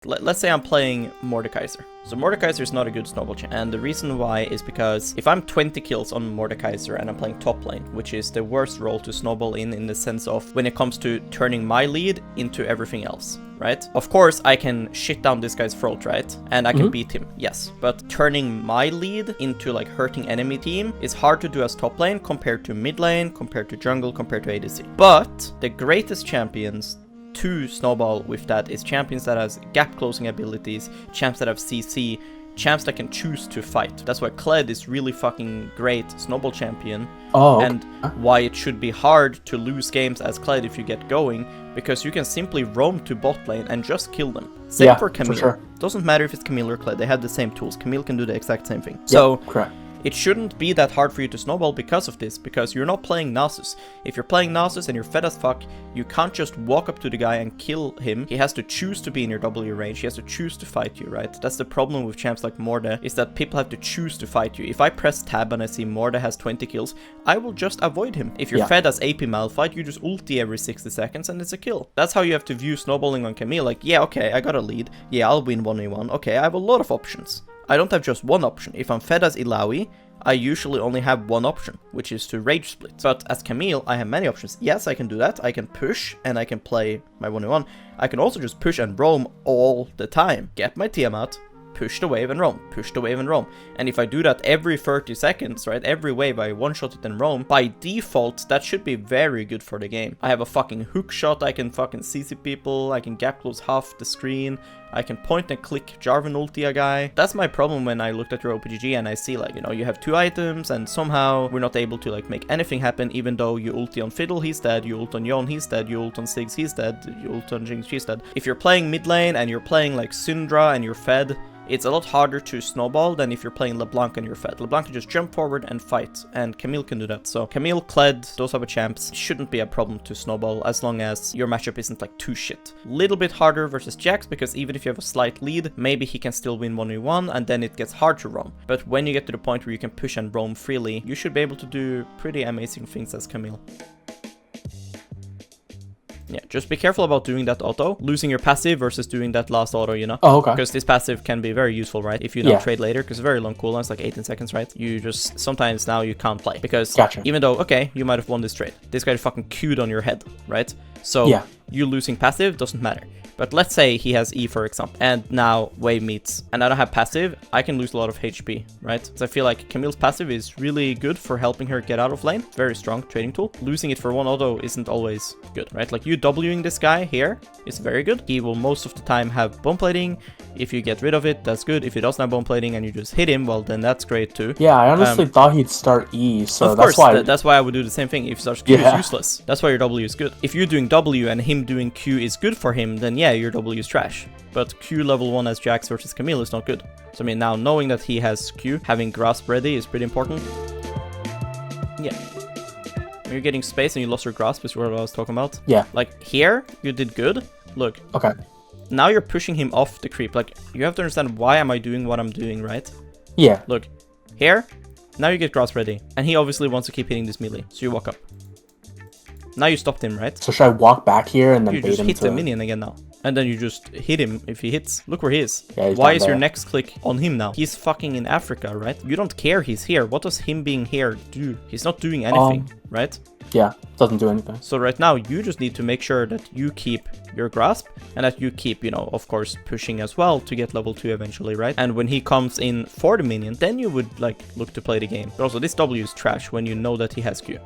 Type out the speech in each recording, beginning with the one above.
Let's say I'm playing Mordekaiser. So Mordekaiser is not a good snowball champ, and the reason why is because if I'm 20 kills on Mordekaiser and I'm playing top lane, which is the worst role to snowball in the sense of when it comes to turning my lead into everything else, right? Of course, I can shit down this guy's throat, right? And I can beat him, yes. But turning my lead into like hurting enemy team is hard to do as top lane compared to mid lane, compared to jungle, compared to ADC. But the greatest champions to snowball with that is champions that has gap closing abilities, champs that have CC, champs that can choose to fight. That's why Kled is really fucking great snowball champion. And why it should be hard to lose games as Kled if you get going, because you can simply roam to bot lane and just kill them. Same for Camille. For sure. Doesn't matter if it's Camille or Kled, they have the same tools. Camille can do the exact same thing. So correct. It shouldn't be that hard for you to snowball because of this, because you're not playing Nasus. If you're playing Nasus and you're fed as fuck, you can't just walk up to the guy and kill him. He has to choose to be in your W range. He has to choose to fight you, right? That's the problem with champs like Morde, is that people have to choose to fight you. If I press tab and I see Morde has 20 kills, I will just avoid him. If you're fed as AP Malphite, you just ulti every 60 seconds and it's a kill. That's how you have to view snowballing on Camille. Like, yeah, okay, I got a lead. Yeah, I'll win 1v1. Okay, I have a lot of options. I don't have just one option. If I'm fed as Illaoi, I usually only have one option, which is to rage split. But as Camille, I have many options. Yes, I can do that. I can push and I can play my 1v1. I can also just push and roam all the time. Get my TM out, push the wave and roam, push the wave and roam. And if I do that every 30 seconds, right, every wave I one-shot it and roam, by default, that should be very good for the game. I have a fucking hook shot, I can fucking CC people, I can gap close half the screen, I can point and click Jarvan ulti a guy. That's my problem when I looked at your OPGG and I see, like, you know, you have 2 items and somehow we're not able to, like, make anything happen, even though you ulti on Fiddle, he's dead, you ult on Yone, he's dead, you ult on Siggs, he's dead, you ult on Jinx, she's dead. If you're playing mid lane and you're playing, like, Syndra and you're fed, it's a lot harder to snowball than if you're playing LeBlanc and you're fed. LeBlanc can just jump forward and fight, and Camille can do that. So Camille, Kled, those type of champs shouldn't be a problem to snowball as long as your matchup isn't like too shit. Little bit harder versus Jax, because even if you have a slight lead, maybe he can still win 1v1 and then it gets hard to roam. But when you get to the point where you can push and roam freely, you should be able to do pretty amazing things as Camille. Yeah, just be careful about doing that auto, losing your passive versus doing that last auto, you know? Oh, okay. Because this passive can be very useful, right? If you don't trade later, because it's very long cooldown, it's like 18 seconds, right? You just, sometimes now you can't play. Because even though, okay, you might have won this trade, this guy fucking queued on your head, right? So you losing passive doesn't matter. But let's say he has E, for example, and now wave meets, and I don't have passive, I can lose a lot of HP, right? So I feel like Camille's passive is really good for helping her get out of lane. Very strong trading tool. Losing it for one auto isn't always good, right? Like you Wing this guy here is very good. He will most of the time have bone plating. If you get rid of it, that's good. If he doesn't have bone plating and you just hit him, well, then that's great too. Yeah, I honestly thought he'd start E, so of course, that's why I would do the same thing. If he starts Q, is useless. That's why your W is good. If you're doing W and him doing Q is good for him, then yeah, your W is trash. But Q level 1 as Jax versus Camille is not good. So I mean, now knowing that he has Q, having grasp ready is pretty important. Yeah. When you're getting space and you lost your grasp is what I was talking about. Yeah. Like here, you did good. Look. Okay. Now you're pushing him off the creep. Like, you have to understand why am I doing what I'm doing, right? Yeah. Look. Here. Now you get grasp ready. And he obviously wants to keep hitting this melee. So you walk up. Now you stopped him, right? So should I walk back here and then you bait just him hit to... the minion again now. And then you just hit him if he hits. Look where he is. Yeah, why is your next click on him now? He's fucking in Africa, right? You don't care he's here. What does him being here do? He's not doing anything, right? Yeah, doesn't do anything. So right now, you just need to make sure that you keep your grasp and that you keep, you know, of course, pushing as well to get level 2 eventually, right? And when he comes in for the minion, then you would, like, look to play the game. But also, this W is trash when you know that he has Q.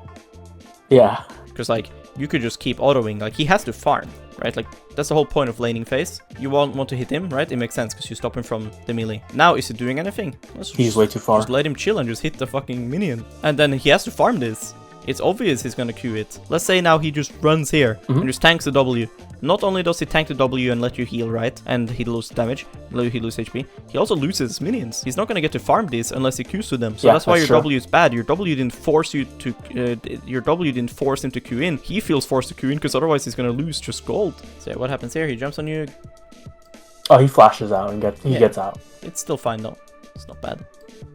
Yeah. Because, like, you could just keep autoing. Like, he has to farm, right? Like, that's the whole point of laning phase. You won't want to hit him, right? It makes sense because you stop him from the melee. Now, is he doing anything? He's way too far. Just let him chill and just hit the fucking minion. And then he has to farm this. It's obvious he's gonna Q it. Let's say now he just runs here and just tanks the W. Not only does he tank the W and let you heal, right? And he loses damage, he loses HP. He also loses minions. He's not gonna get to farm this unless he Qs to them. So that's why your W is bad. Your W didn't force you to, your W didn't force him to Q in. He feels forced to Q in because otherwise he's gonna lose just gold. So yeah, what happens here? He jumps on you. Oh, he flashes out and he gets out. It's still fine though. It's not bad.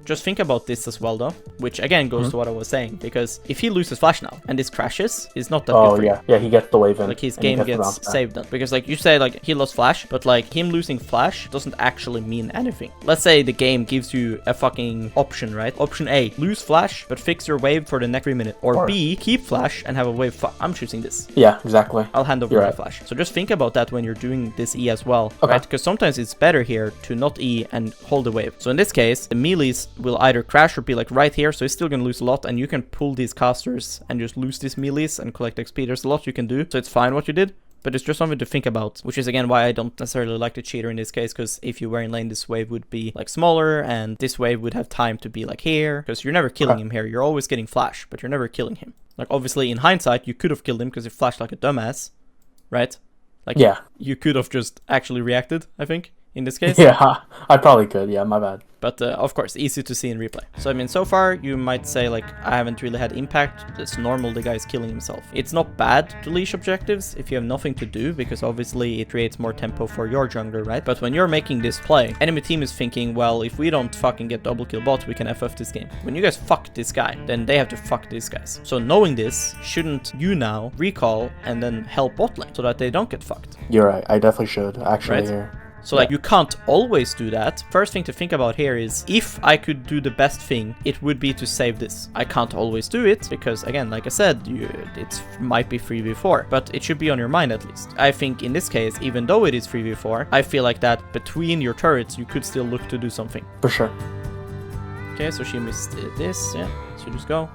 Just think about this as well, though, which again goes to what I was saying, because if he loses flash now and this crashes, it's not that good for yeah. Yeah, he gets the wave in. like his and he game the bounce gets back. saved then, because like you say, like he lost flash, but like him losing flash doesn't actually mean anything. Let's say the game gives you a fucking option, right? Option A, lose flash but fix your wave for the next 3 minutes, or B, keep flash and have a wave. I'm choosing this. Yeah, exactly. I'll hand over You're my right. flash. So just think about that when you're doing this E as well, Okay. right? Because sometimes it's better here to not E and hold the wave. So in this case, the melees will either crash or be like right here, so he's still gonna lose a lot, and you can pull these casters and just lose these melees and collect XP. There's a lot you can do, so it's fine what you did. But it's just something to think about, which is again why I don't necessarily like the cheater in this case, because if you were in lane, this wave would be like smaller, and this wave would have time to be like here, because you're never killing him here. You're always getting flash, but you're never killing him. Like obviously in hindsight, you could have killed him because he flashed like a dumbass, right? Like Yeah. you could have just actually reacted, I think, in this case. Yeah, I probably could. Yeah, my bad. But of course, easy to see in replay. So I mean, so far you might say like, I haven't really had impact. It's normal, the guy is killing himself. It's not bad to leash objectives if you have nothing to do, because obviously it creates more tempo for your jungler, right? But when you're making this play, enemy team is thinking, well, if we don't fucking get double kill bot, we can FF this game. When you guys fuck this guy, then they have to fuck these guys. So knowing this, shouldn't you now recall and then help bot lane so that they don't get fucked? You're right. I definitely should actually Right. here. So like you can't always do that. First thing to think about here is, if I could do the best thing, it would be to save this. I can't always do it because again, like I said, it might be 3v4, but it should be on your mind at least. I think in this case, even though it is 3v4, I feel like that between your turrets, you could still look to do something. For sure. Okay, so she missed this, yeah, so just go.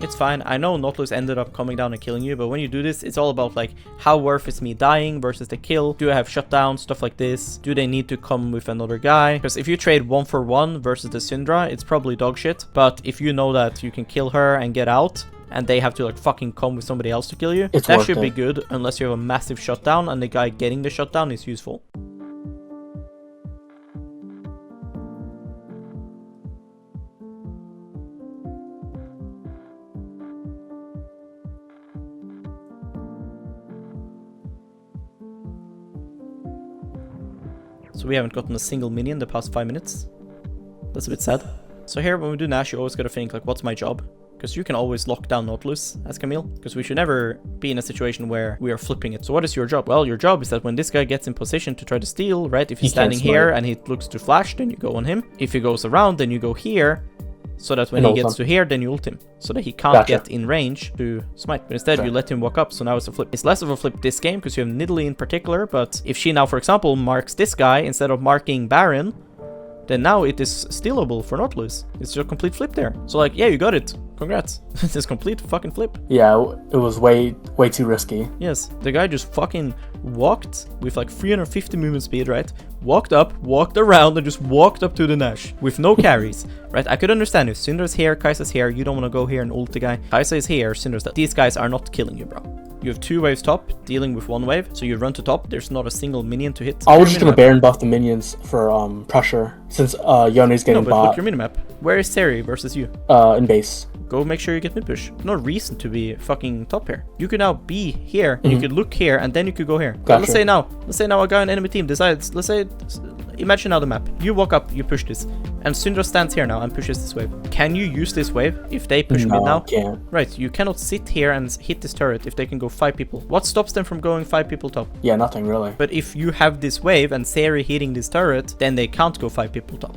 It's fine. I know Nautilus ended up coming down and killing you, but when you do this, it's all about like, how worth is me dying versus the kill? Do I have shutdown? Stuff like this. Do they need to come with another guy? Because if you trade 1-for-1 versus the Syndra, it's probably dog shit. But if you know that you can kill her and get out, and they have to like fucking come with somebody else to kill you, It's that worth should be it. good, unless you have a massive shutdown and the guy getting the shutdown is useful. So we haven't gotten a single minion the past 5 minutes. That's a bit sad. So here, when we do Nash, you always gotta think, like, what's my job? Because you can always lock down Nautilus as Camille, because we should never be in a situation where we are flipping it. So what is your job? Well, your job is that when this guy gets in position to try to steal, right? If he's He can't standing here smite. and he looks to flash, then you go on him. If he goes around, then you go here, so that when he ult gets him. to here, then you ult him, so that he can't Gotcha. get in range to smite. But instead, Sure. you let him walk up, so now it's a flip. It's less of a flip this game, because you have Nidalee in particular, but if she now, for example, marks this guy instead of marking Baron, then now it is stealable for Nautilus. It's just a complete flip there. So like, yeah, you got it. Congrats. It's a complete fucking flip. Yeah, it was way too risky. Yes, the guy just fucking walked with like 350 movement speed, right? Walked up, walked around, and just walked up to the Nash with no carries, right? I could understand if Syndra's here, Kai'Sa's here, you don't want to go here and ult the guy. Kai'Sa is here, Syndra's dead. These guys are not killing you, bro. You have 2 waves top, dealing with 1 wave, so you run to top, there's not a single minion to hit. I was just gonna Baron buff the minions for pressure since Yone's No, getting but bot look your minimap. Where is Seri versus you? in base. Go make sure you get mid push. No reason to be fucking top here. You could now be here, and you could look here, and then you could go here. Gotcha. Let's say now a guy on enemy team decides, imagine now the map. You walk up, you push this, and Syndra stands here now and pushes this wave. Can you use this wave if they push mid now? Can't. Right, you cannot sit here and hit this turret if they can go 5 people. What stops them from going 5 people top? Yeah, nothing really. But if you have this wave and Seri hitting this turret, then they can't go 5 people top.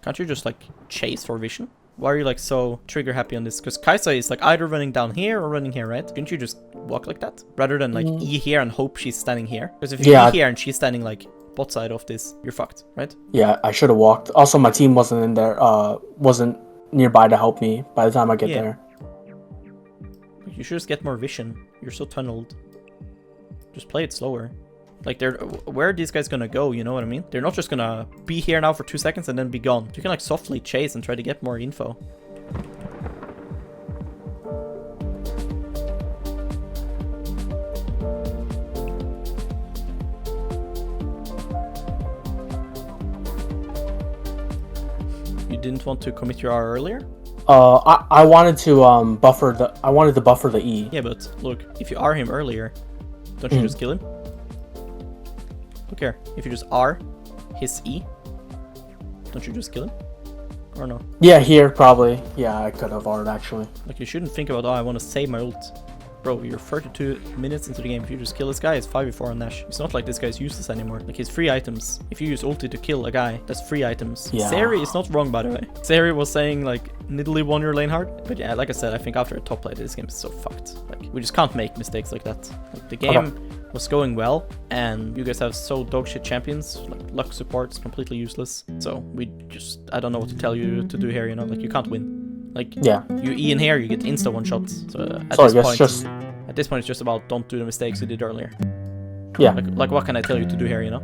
Can't you just like chase for vision? Why are you like so trigger happy on this? Because Kai'Sa is like either running down here or running here, right? Couldn't you just walk like that? Rather than like E here and hope she's standing here? Because if you Yeah. E here and she's standing like bot side of this, you're fucked, right? Yeah, I should have walked. Also, my team wasn't in there. Wasn't nearby to help me by the time I get Yeah. there. You should just get more vision. You're so tunneled. Just play it slower. Like, where are these guys gonna go, you know what I mean? They're not just gonna be here now for 2 seconds and then be gone. You can like softly chase and try to get more info. You didn't want to commit your R earlier? I wanted to I wanted to buffer the E. Yeah, but look, if you R him earlier, don't you just kill him? Look here. If you just R, his E, don't you just kill him? Or no? Yeah, here probably. Yeah, I could have already actually. Like, you shouldn't think about, oh, I want to save my ult. Bro, you're 32 minutes into the game. If you just kill this guy, it's 5v4 on Nash. It's not like this guy's useless anymore. Like, his free items. If you use ulti to kill a guy, that's free items. Yeah. Seri is not wrong, by the way. Seri was saying, like, Nidalee won your lane hard. But yeah, like I said, I think after a top play, this game is so fucked. Like, we just can't make mistakes like that. Like, the game was going well, and you guys have so dogshit champions. Like, luck support's completely useless. So, I don't know what to tell you to do here, you know? Like, you can't win. Like, Yeah. you E in here, you get insta one shots. So at this point, it's just about don't do the mistakes you did earlier. Yeah. Like what can I tell you to do here, you know?